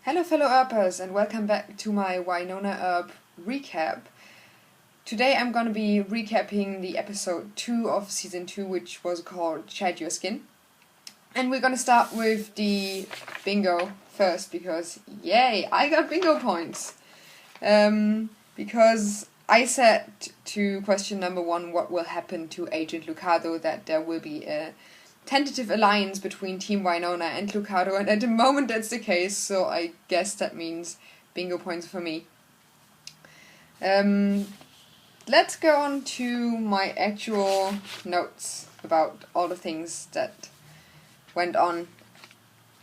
Hello fellow Earpers and welcome back to my Wynonna Earp recap. Today I'm gonna be recapping the episode 2 of season 2, which was called Shed Your Skin. And we're gonna start with the bingo first because yay, I got bingo points. Because I said to question number 1 what will happen to Agent Lucado, that there will be a tentative alliance between Team Wynonna and Lucado, and at the moment that's the case, so I guess that means bingo points for me. Let's go on to my actual notes about all the things that went on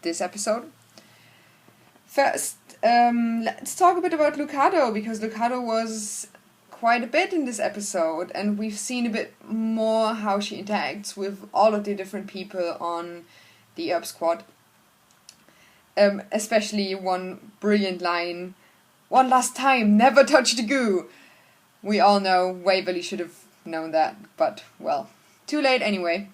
this episode. First, let's talk a bit about Lucado, because Lucado was quite a bit in this episode, and we've seen a bit more how she interacts with all of the different people on the Earp squad. Especially one brilliant line, "One last time, never touch the goo." We all know Waverly should have known that, but well, too late anyway.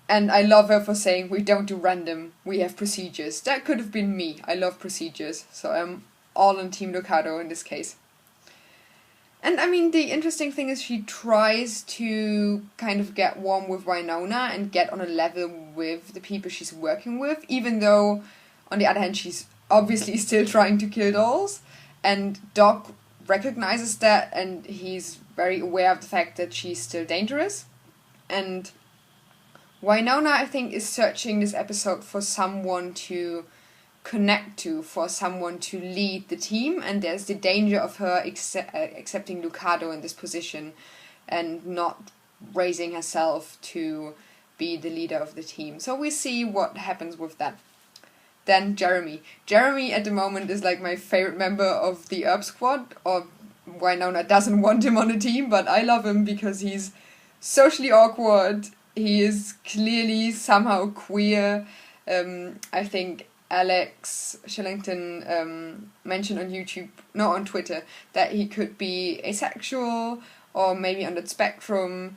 And I love her for saying, "We don't do random, we have procedures." That could have been me. I love procedures, so I'm all on Team Lucado in this case. And I mean, the interesting thing is she tries to kind of get warm with Wynonna and get on a level with the people she's working with, even though, on the other hand, she's obviously still trying to kill dolls. And Doc recognizes that, and he's very aware of the fact that she's still dangerous. And Wynonna, I think, is searching this episode for someone to connect to, for someone to lead the team, and there's the danger of her accepting Lucado in this position and not raising herself to be the leader of the team. So we see what happens with that. Then Jeremy. Jeremy at the moment is like my favorite member of the Earp squad, or Wynonna doesn't want him on the team, but I love him because he's socially awkward, he is clearly somehow queer. I think Alex Shillington mentioned on YouTube, not on Twitter, that he could be asexual or maybe on the spectrum,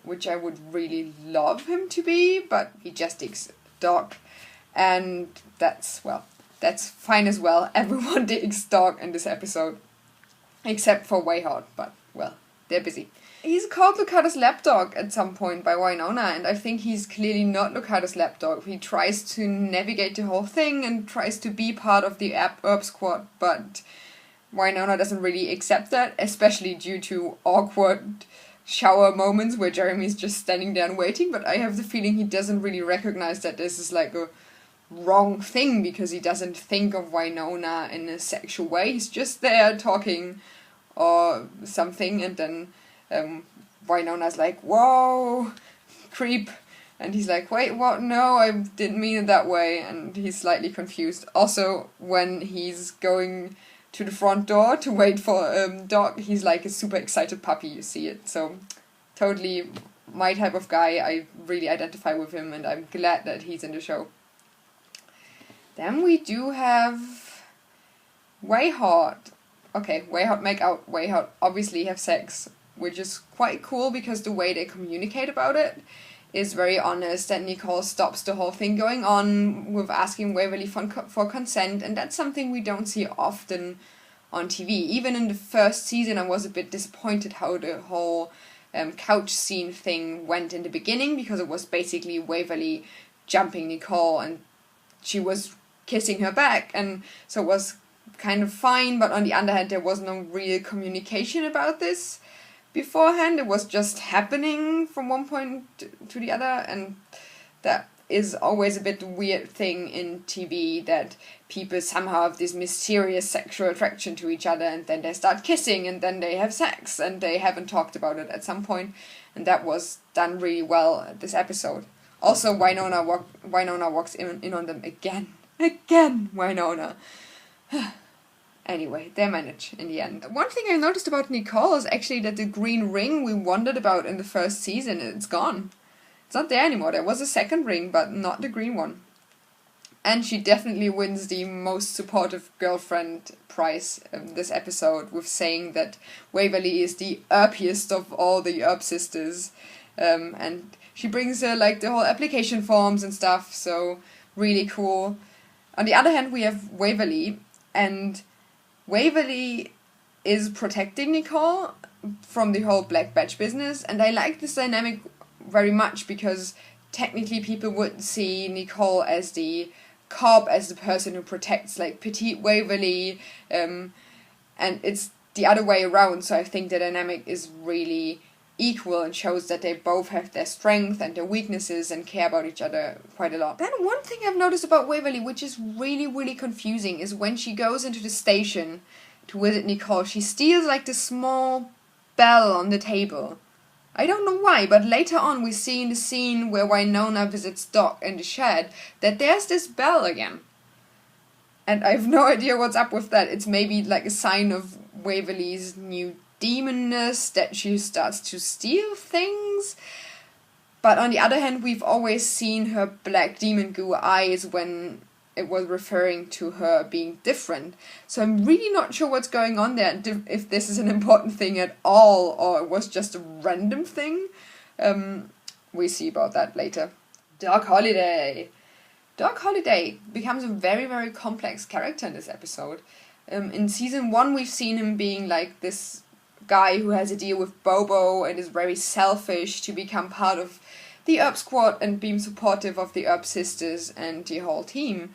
which I would really love him to be, but he just digs Doc, and that's fine as well. Everyone digs Doc in this episode, except for Wayhard, but well, they're busy. He's called Lucado's lapdog at some point by Wynonna, and I think he's clearly not Lucado's lapdog. He tries to navigate the whole thing and tries to be part of the Earp squad, but Wynonna doesn't really accept that, especially due to awkward shower moments where Jeremy's just standing there and waiting, but I have the feeling he doesn't really recognize that this is like a wrong thing, because he doesn't think of Wynonna in a sexual way. He's just there talking or something, and then Wynonna's like, "Whoa, creep," and he's like, "Wait, what? No, I didn't mean it that way," and he's slightly confused. Also, when he's going to the front door to wait for Doc, he's like a super excited puppy, you see it. So, totally my type of guy. I really identify with him, and I'm glad that he's in the show. Then we do have Wayhard. Okay, Wayhard make out, Wayhard obviously have sex, which is quite cool because the way they communicate about it is very honest, and Nicole stops the whole thing going on with asking Waverly for consent, and that's something we don't see often on TV. Even in the first season, I was a bit disappointed how the whole couch scene thing went in the beginning, because it was basically Waverly jumping Nicole, and she was kissing her back, and so it was kind of fine, but on the other hand, there was no real communication about this beforehand. It was just happening from one point to the other, and that is always a bit weird thing in TV, that people somehow have this mysterious sexual attraction to each other, and then they start kissing, and then they have sex, and they haven't talked about it at some point, and that was done really well this episode. Also, Wynonna walks in on them again, Wynonna. Anyway, they manage in the end. One thing I noticed about Nicole is actually that the green ring we wondered about in the first season, it's gone. It's not there anymore. There was a second ring, but not the green one. And she definitely wins the most supportive girlfriend prize this episode, with saying that Waverly is the Earpiest of all the Earp sisters. And she brings her like the whole application forms and stuff, so really cool. On the other hand, we have Waverly, and Waverly is protecting Nicole from the whole Black Badge business, and I like this dynamic very much because technically people would see Nicole as the cop, as the person who protects like petite Waverly, and it's the other way around, so I think the dynamic is really equal and shows that they both have their strength and their weaknesses and care about each other quite a lot. Then one thing I've noticed about Waverly, which is really, really confusing, is when she goes into the station to visit Nicole, she steals like this small bell on the table. I don't know why, but later on we see in the scene where Wynonna visits Doc in the shed that there's this bell again. And I have no idea what's up with that. It's maybe like a sign of Waverly's new demonness, that she starts to steal things. But on the other hand, we've always seen her black demon goo eyes when it was referring to her being different. So I'm really not sure what's going on there, if this is an important thing at all, or it was just a random thing. We see about that later. Doc Holliday. Doc Holliday becomes a very, very complex character in this episode. In season 1, we've seen him being like this guy who has a deal with Bobo and is very selfish to become part of the Earp squad and being supportive of the Earp sisters and the whole team.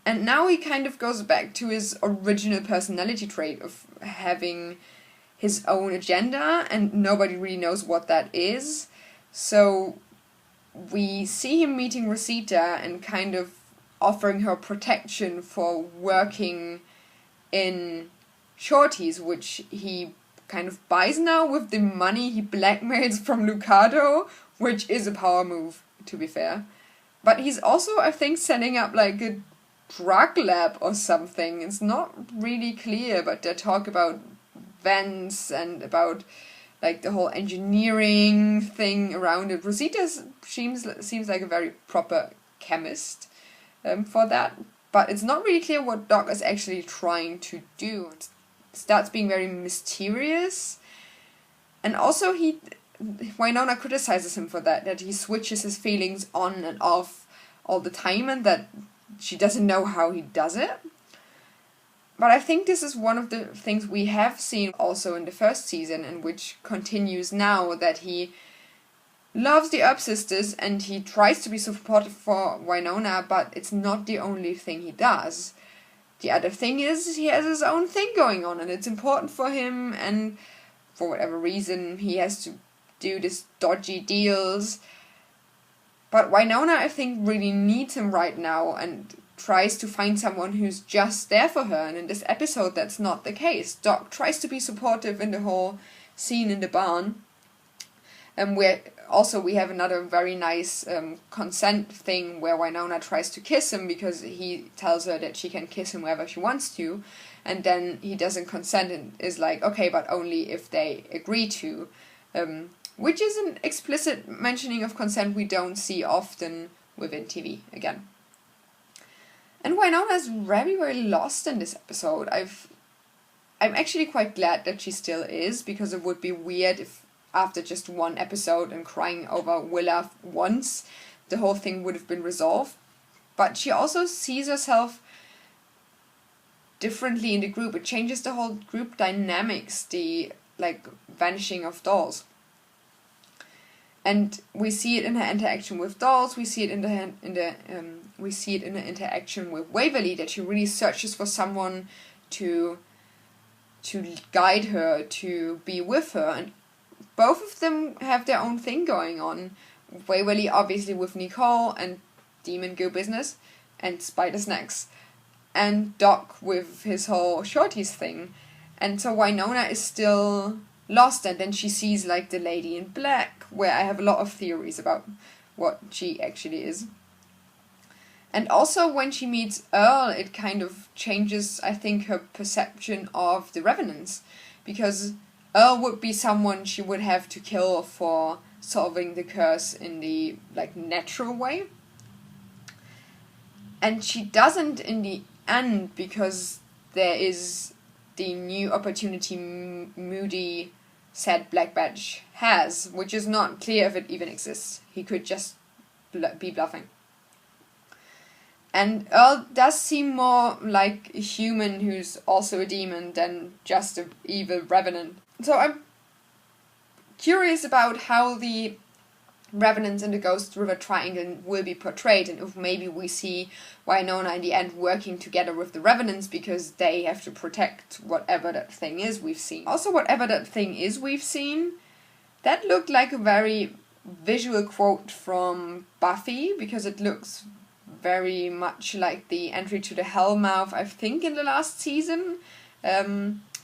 And now he kind of goes back to his original personality trait of having his own agenda, and nobody really knows what that is. So we see him meeting Rosita and kind of offering her protection for working in Shorty's, which he kind of buys now with the money he blackmails from Lucado, which is a power move, to be fair. But he's also, I think, setting up like a drug lab or something. It's not really clear, but they talk about vents and about like the whole engineering thing around it. Rosita seems like a very proper chemist for that, but it's not really clear what Doc is actually trying to do. It starts being very mysterious, and also Wynonna criticizes him for that he switches his feelings on and off all the time, and that she doesn't know how he does it. But I think this is one of the things we have seen also in the first season, and which continues now, that he loves the Earp sisters and he tries to be supportive for Wynonna, but it's not the only thing he does. The other thing is he has his own thing going on, and it's important for him, and for whatever reason he has to do these dodgy deals. But Wynonna, I think, really needs him right now and tries to find someone who's just there for her, and in this episode that's not the case. Doc tries to be supportive in the whole scene in the barn, and we have another very nice consent thing where Wynonna tries to kiss him because he tells her that she can kiss him wherever she wants to, and then he doesn't consent and is like, okay, but only if they agree to, which is an explicit mentioning of consent we don't see often within TV again. And Wynonna is very, very lost in this episode. I'm actually quite glad that she still is, because it would be weird if after just one episode and crying over Willa once, the whole thing would have been resolved. But she also sees herself differently in the group. It changes the whole group dynamics, the vanishing of dolls. And we see it in her interaction with dolls. We see it in the interaction with Waverly, that she really searches for someone to guide her, to be with her, and both of them have their own thing going on. Waverly obviously with Nicole and Demon Go business and Spider Snacks, and Doc with his whole Shorties thing. And so Wynonna is still lost, and then she sees like the lady in black, where I have a lot of theories about what she actually is. And also when she meets Earl, it kind of changes, I think, her perception of the Revenants, because Earl would be someone she would have to kill for solving the curse in the natural way. And she doesn't in the end, because there is the new opportunity Moody said Black Badge has, which is not clear if it even exists. He could just be bluffing. And Earl does seem more like a human who's also a demon than just an evil revenant. So I'm curious about how the revenants in the Ghost River Triangle will be portrayed, and if maybe we see Wynonna in the end working together with the revenants because they have to protect whatever that thing is we've seen. Also, whatever that thing is we've seen, that looked like a very visual quote from Buffy, because it looks very much like the entry to the Hellmouth, I think, in the last season.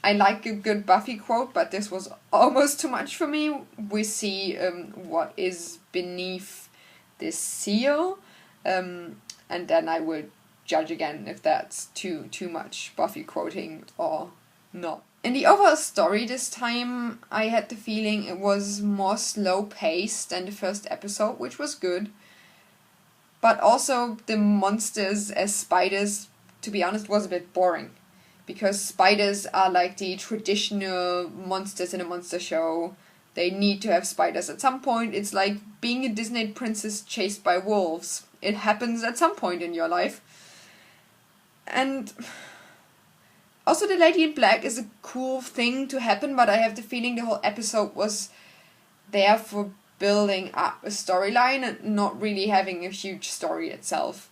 I like a good Buffy quote, but this was almost too much for me. We see what is beneath this seal, and then I will judge again if that's too much Buffy quoting or not. In the overall story this time, I had the feeling it was more slow-paced than the first episode, which was good. But also the monsters as spiders, to be honest, was a bit boring. Because spiders are like the traditional monsters in a monster show. They need to have spiders at some point. It's like being a Disney princess chased by wolves. It happens at some point in your life. And also the Lady in Black is a cool thing to happen, but I have the feeling the whole episode was there for building up a storyline and not really having a huge story itself.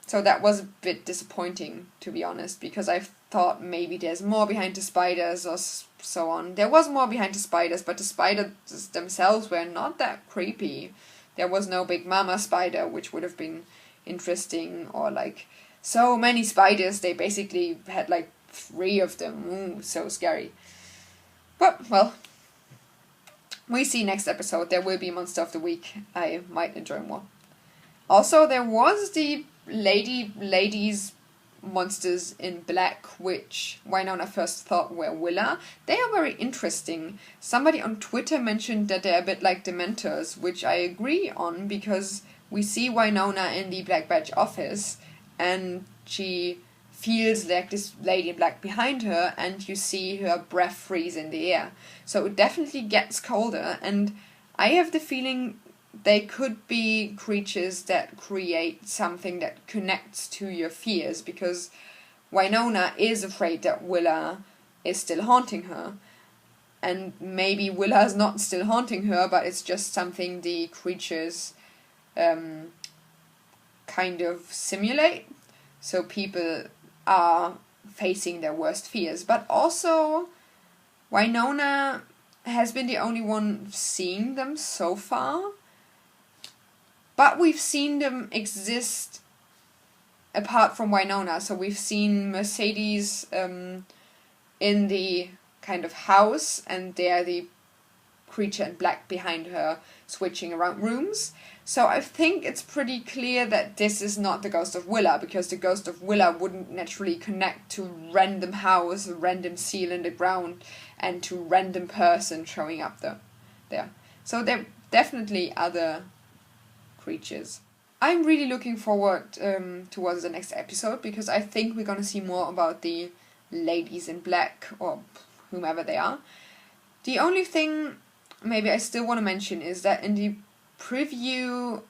So that was a bit disappointing, to be honest, because I thought maybe there's more behind the spiders or so on. There was more behind the spiders, but the spiders themselves were not that creepy. There was no big mama spider, which would have been interesting, or like so many spiders. They basically had like 3 of them. Ooh, so scary. But, well, we see next episode. There will be Monster of the Week. I might enjoy more. Also, there was the ladies monsters in black, which Wynonna first thought were Willa. They are very interesting. Somebody on Twitter mentioned that they're a bit like Dementors, which I agree on, because we see Wynonna in the Black Badge office, and she feels like this lady in black behind her, and you see her breath freeze in the air. So it definitely gets colder, and I have the feeling they could be creatures that create something that connects to your fears, because Wynonna is afraid that Willa is still haunting her. And maybe Willa is not still haunting her, but it's just something the creatures kind of simulate. So people are facing their worst fears. But also, Wynonna has been the only one seeing them so far. But we've seen them exist apart from Wynonna. So we've seen Mercedes in the kind of house, and there the creature in black behind her switching around rooms. So I think it's pretty clear that this is not the ghost of Willa, because the ghost of Willa wouldn't naturally connect to random house, a random seal in the ground, and to random person showing up there. So there are definitely other creatures. I'm really looking forward towards the next episode, because I think we're going to see more about the ladies in black, or whomever they are. The only thing maybe I still want to mention is that in the preview,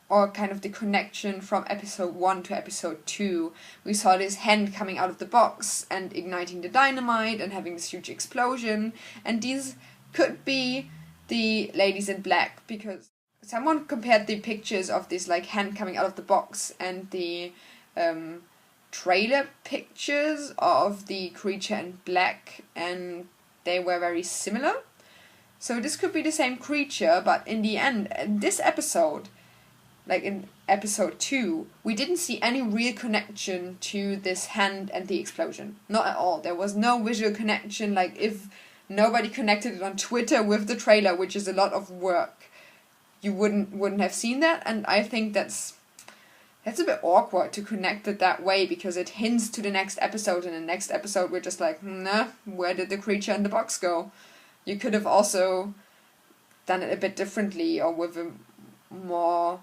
or kind of the connection from episode 1 to episode 2, we saw this hand coming out of the box and igniting the dynamite and having this huge explosion, and these could be the ladies in black, because someone compared the pictures of this like hand coming out of the box and the trailer pictures of the creature in black, and they were very similar. So this could be the same creature, but in the end, in this episode, like in episode 2, we didn't see any real connection to this hand and the explosion. Not at all. There was no visual connection. Like, if nobody connected it on Twitter with the trailer, which is a lot of work, you wouldn't have seen that. And I think that's a bit awkward to connect it that way, because it hints to the next episode, and the next episode we're just like, nah, where did the creature in the box go? You could have also done it a bit differently, or with a more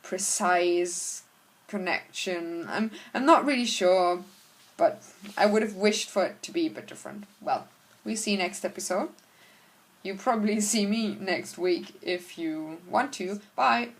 precise connection. I'm not really sure, but I would have wished for it to be a bit different. Well, we see next episode. You probably see me next week if you want to. Bye!